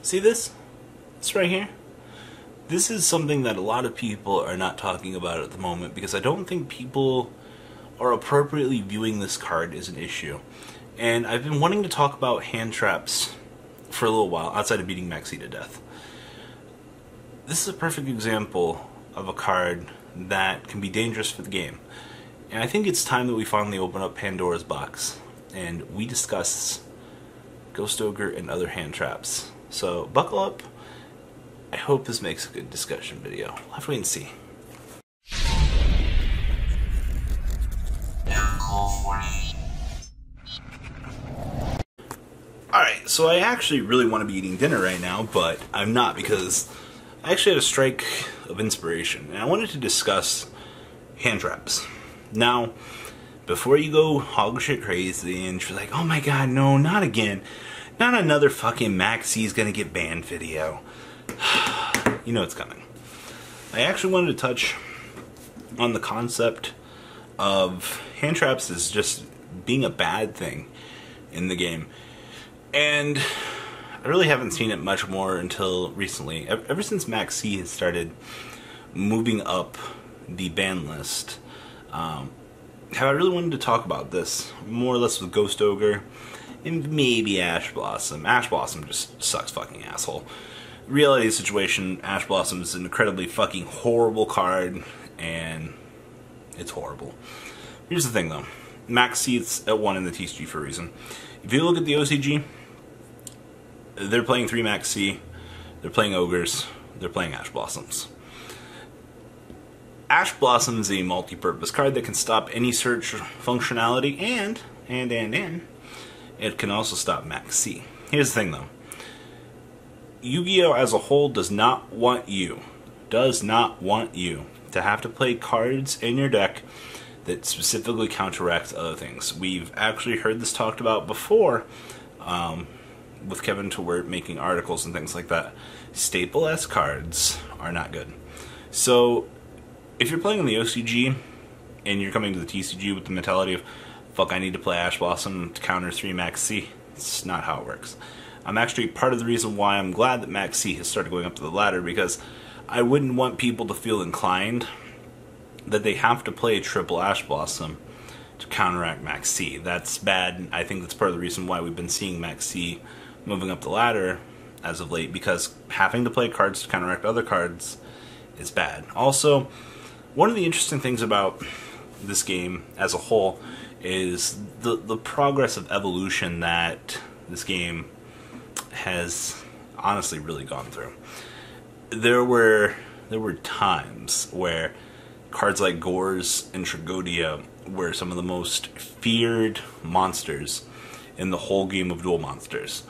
See this? This right here? This is something that a lot of people are not talking about at the moment because I don't think people are appropriately viewing this card as an issue. And I've been wanting to talk about hand traps for a little while, outside of beating Maxi to death. This is a perfect example of a card that can be dangerous for the game. And I think it's time that we finally open up Pandora's box and we discuss Ghost Ogre and other hand traps. So buckle up. I hope this makes a good discussion video. We'll have to wait and see. Alright, so I actually really want to be eating dinner right now, but I'm not because I actually had a strike of inspiration, and I wanted to discuss hand traps. Now, before you go hog shit crazy and you're like, oh my god, no, not again. Not another fucking Maxi's gonna get banned video. You know it's coming. I actually wanted to touch on the concept of hand traps as just being a bad thing in the game. And I really haven't seen it much more until recently. Ever since Maxi has started moving up the ban list, have I really wanted to talk about this more or less with Ghost Ogre and maybe Ash Blossom. Ash Blossom just sucks fucking asshole. Reality of the situation, Ash Blossom is an incredibly fucking horrible card, and it's horrible. Here's the thing though, Maxi is at 1 in the TCG for a reason. If you look at the OCG, they're playing 3 Maxi, they're playing Ogres, they're playing Ash Blossoms. Ash Blossom is a multi-purpose card that can stop any search functionality and it can also stop Maxi. Here's the thing though. Yugioh as a whole does not want you to have to play cards in your deck that specifically counteract other things. We've actually heard this talked about before with Kevin Towert making articles and things like that. Staple S cards are not good. So if you're playing in the OCG and you're coming to the TCG with the mentality of fuck, I need to play Ash Blossom to counter 3 Maxi, it's not how it works. I'm actually part of the reason why I'm glad that Maxi has started going up to the ladder, because I wouldn't want people to feel inclined that they have to play a triple Ash Blossom to counteract Maxi. That's bad. I think that's part of the reason why we've been seeing Maxi moving up the ladder as of late, because having to play cards to counteract other cards is bad. Also, one of the interesting things about this game as a whole is the progress of evolution that this game has honestly really gone through. There were times where cards like Gores and Yugioh were some of the most feared monsters in the whole game of Duel Monsters.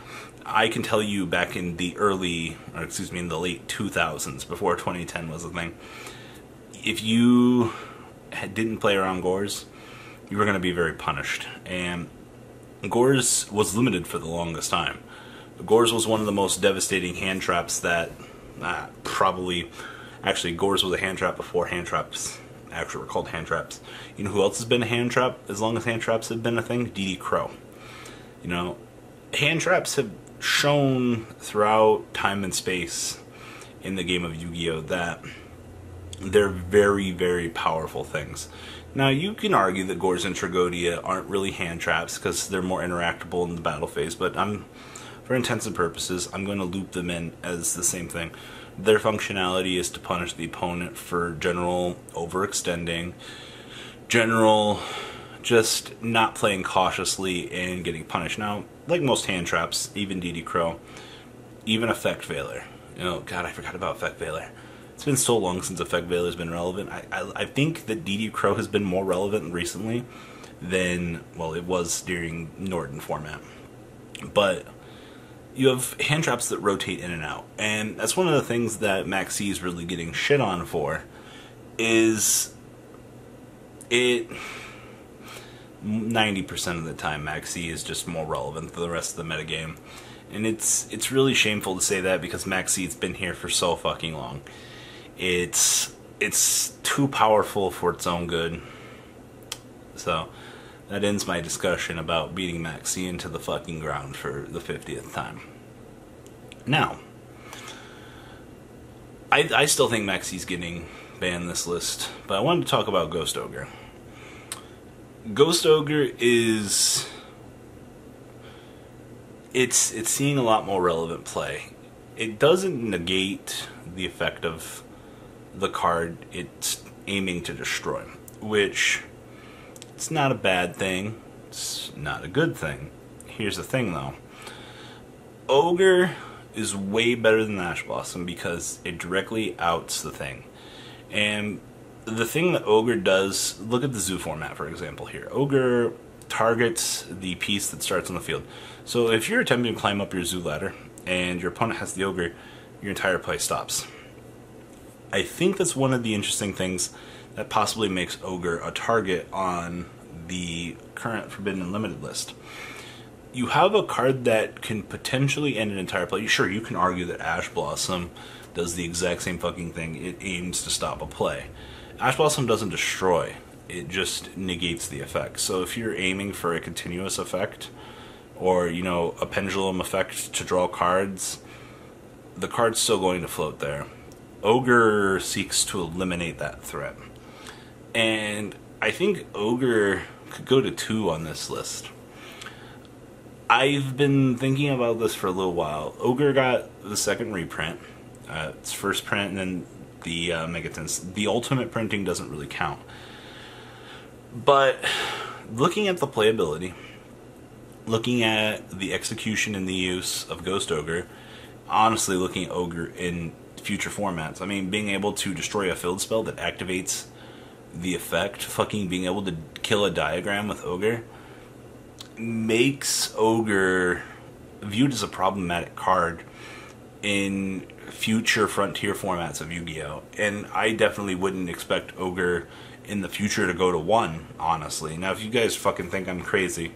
I can tell you back in the in the late 2000s, before 2010 was a thing, if you didn't play around Gores, you were going to be very punished. And Gores was limited for the longest time. Gores was one of the most devastating hand traps that actually Gores was a hand trap before hand traps actually were called hand traps. You know who else has been a hand trap as long as hand traps have been a thing? DD Crow. You know, hand traps have shown throughout time and space in the game of Yu-Gi-Oh! That they're very, very powerful things. Now, you can argue that Gores and Yugioh aren't really hand traps because they're more interactable in the battle phase, but for intents and purposes, I'm going to loop them in as the same thing. Their functionality is to punish the opponent for general overextending, general just not playing cautiously and getting punished. Now, like most hand traps, even DD Crow, even Effect Veiler. You know, God, I forgot about Effect Veiler. It's been so long since Effect Veiler has been relevant. I think that DD Crow has been more relevant recently than, well, it was during Norton format. But you have hand traps that rotate in and out. And that's one of the things that Maxi is really getting shit on for, is it 90% of the time Maxi is just more relevant to the rest of the metagame. And it's really shameful to say that because Maxi's been here for so fucking long. It's too powerful for its own good. So that ends my discussion about beating Maxi into the fucking ground for the 50th time. Now, I still think Maxi's getting banned this list, but I wanted to talk about Ghost Ogre. Ghost Ogre is... It's seeing a lot more relevant play. It doesn't negate the effect of the card it's aiming to destroy, which it's not a bad thing. It's not a good thing. Here's the thing, though. Ogre is way better than Ash Blossom because it directly outs the thing. And the thing that Ogre does, look at the zoo format, for example, here. Ogre targets the piece that starts on the field. So if you're attempting to climb up your zoo ladder and your opponent has the Ogre, your entire play stops. I think that's one of the interesting things that possibly makes Ogre a target on the current Forbidden and Limited list. You have a card that can potentially end an entire play. Sure, you can argue that Ash Blossom does the exact same fucking thing. It aims to stop a play. Ash Blossom doesn't destroy. It just negates the effect. So if you're aiming for a continuous effect, or, you know, a pendulum effect to draw cards, the card's still going to float there. Ogre seeks to eliminate that threat. And I think Ogre could go to 2 on this list. I've been thinking about this for a little while. Ogre got the second reprint. Its first print, and then the Megatons. The ultimate printing doesn't really count. But looking at the playability, looking at the execution and the use of Ghost Ogre, honestly looking at Ogre in future formats, I mean, being able to destroy a field spell that activates the effect, fucking being able to kill a diagram with Ogre, makes Ogre viewed as a problematic card in future frontier formats of Yu-Gi-Oh! And I definitely wouldn't expect Ogre in the future to go to 1, honestly. Now, if you guys fucking think I'm crazy,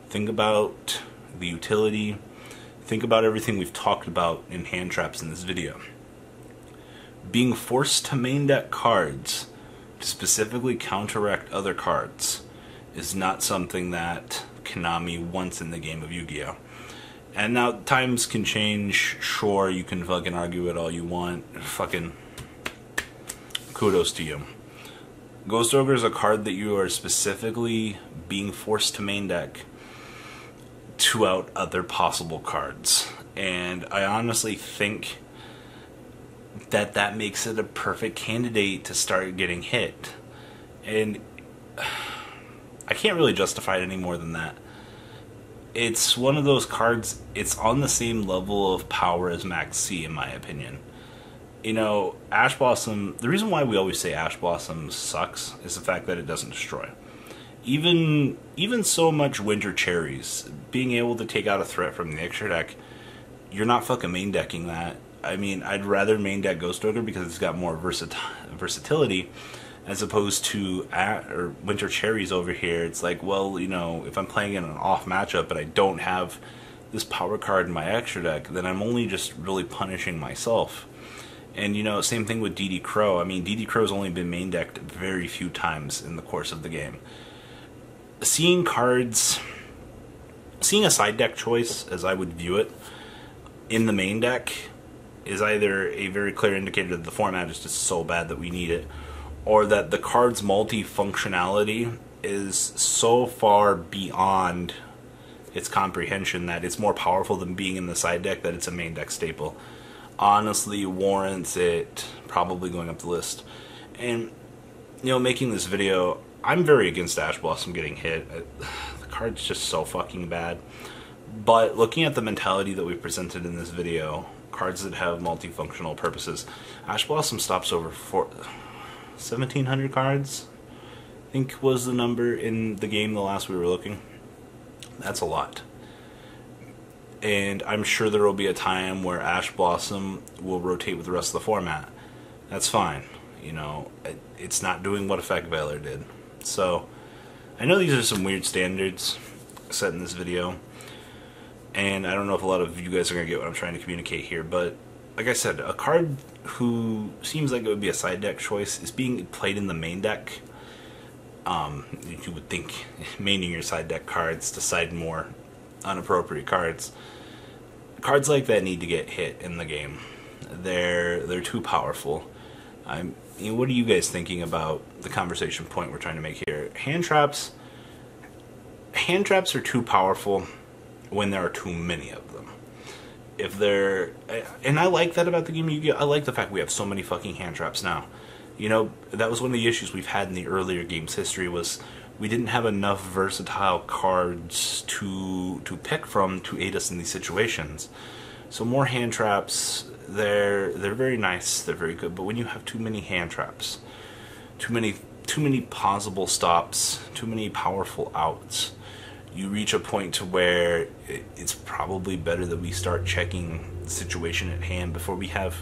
think about the utility, think about everything we've talked about in hand traps in this video. Being forced to main deck cards to specifically counteract other cards is not something that Konami wants in the game of Yu-Gi-Oh! And now times can change. Sure, you can fucking argue it all you want. Fucking kudos to you. Ghost Ogre is a card that you are specifically being forced to main deck to out other possible cards. And I honestly think that that makes it a perfect candidate to start getting hit. And I can't really justify it any more than that. It's one of those cards, it's on the same level of power as Max C, in my opinion. You know, Ash Blossom, the reason why we always say Ash Blossom sucks is the fact that it doesn't destroy. Even so much Winter Cherries, being able to take out a threat from the extra deck, you're not fucking main decking that. I mean, I'd rather main deck Ghost Ogre because it's got more versatility, as opposed to Winter Cherries over here. It's like, well, you know, if I'm playing in an off matchup but I don't have this power card in my extra deck, then I'm only just really punishing myself. And, you know, same thing with DD Crow. I mean, DD Crow's only been main decked very few times in the course of the game. Seeing a side deck choice, as I would view it, in the main deck is either a very clear indicator that the format is just so bad that we need it, or that the card's multi-functionality is so far beyond its comprehension that it's more powerful than being in the side deck that it's a main deck staple. Honestly warrants it probably going up the list. And, you know, making this video, I'm very against Ash Blossom getting hit. The card's just so fucking bad. But looking at the mentality that we presented in this video, cards that have multifunctional purposes, Ash Blossom stops over 1,700 cards, I think was the number in the game the last we were looking. That's a lot. And I'm sure there will be a time where Ash Blossom will rotate with the rest of the format. That's fine. You know, it's not doing what Effect Veiler did. So, I know these are some weird standards set in this video, and I don't know if a lot of you guys are going to get what I'm trying to communicate here, but like I said, a card who seems like it would be a side deck choice is being played in the main deck. You would think maining your side deck cards to side more unappropriate cards. Cards like that need to get hit in the game. They're too powerful. What are you guys thinking about the conversation point we're trying to make here? Hand traps are too powerful when there are too many of them. And I like that about the game Yu-Gi-Oh! I like the fact we have so many fucking hand traps now. You know, that was one of the issues we've had in the earlier game's history, was we didn't have enough versatile cards to pick from to aid us in these situations. So more hand traps, they're very nice, they're very good, but when you have too many hand traps, too many possible stops, too many powerful outs, you reach a point to where it's probably better that we start checking the situation at hand before we have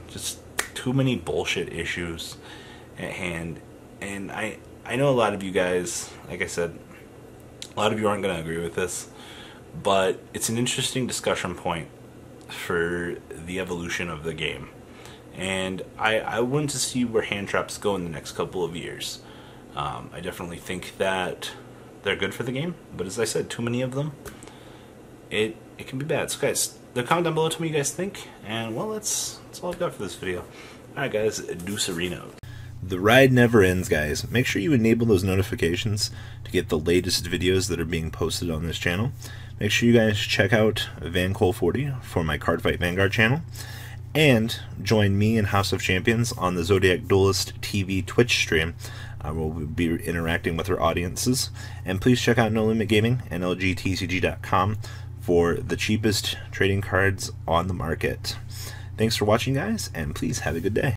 just too many bullshit issues at hand. And I know a lot of you guys, like I said, a lot of you aren't going to agree with this, but it's an interesting discussion point for the evolution of the game. And I want to see where hand traps go in the next couple of years. I definitely think that they're good for the game, but as I said, too many of them, it can be bad. So guys, comment down below, tell me what you guys think, and well, that's all I've got for this video. Alright guys, Deucerino. The ride never ends, guys. Make sure you enable those notifications to get the latest videos that are being posted on this channel. Make sure you guys check out VanCole40 for my Cardfight Vanguard channel, and join me and House of Champions on the Zodiac Duelist TV Twitch stream. I will be interacting with our audiences. And please check out No Limit Gaming and LGTCG.com for the cheapest trading cards on the market. Thanks for watching, guys, and please have a good day.